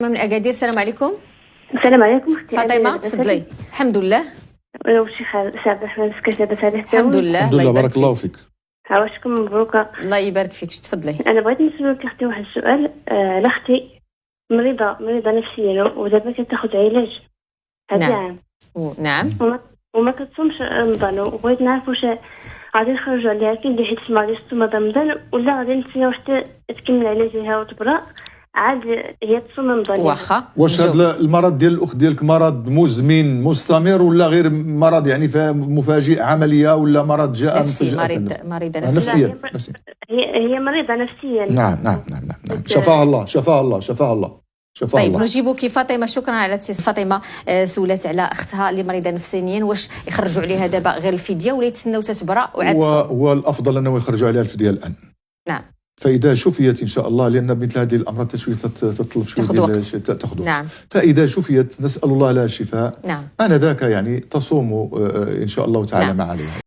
من أكادير. السلام عليكم. السلام عليكم اختي فاطمه تفضلي. الحمد لله. واش سعد الرحمن كيف لاباس عليك؟ الحمد لله. الحمد لله بارك الله فيك. عواشكم مبروكه. الله يبارك فيك. تفضلي. انا بغيت نسولك اختي واحد السؤال. اختي مريضه نفسيا ودابا كتاخذ علاج هذا نعم. عام. نعم. وما كتصومش رمضان، وبغيت نعرف واش غادي نخرجوا عليها كي ندير حيت الماضي صوم رمضان ولا غادي نستناو حتى تكمل علاجها وتبرا عاد هي تصوم رمضان. واخا واش هذا المرض ديال الاخت ديالك مرض مزمن مستمر ولا غير مرض يعني مفاجئ عمليه ولا مرض جاء نفسي؟ مريضه نفسيا. نفسيا. هي مريضه نفسيا. نعم. شفاها الله. طيب نجيبك فاطمه. شكرا على فاطمه سولات على اختها اللي مريضه نفسيا، واش يخرجوا عليها دابا غير الفديه ولا يتسناو تتبرا وعاد هو الافضل انه يخرجوا عليها الفديه الان. نعم. فاذا شفيت ان شاء الله، لان مثل هذه الامراض تشويه تطلب شويه تاخذ وقت. نعم. فاذا شفيت نسال الله لها الشفاء. نعم. انذاك يعني تصوم ان شاء الله تعالى نعم. مع عليها.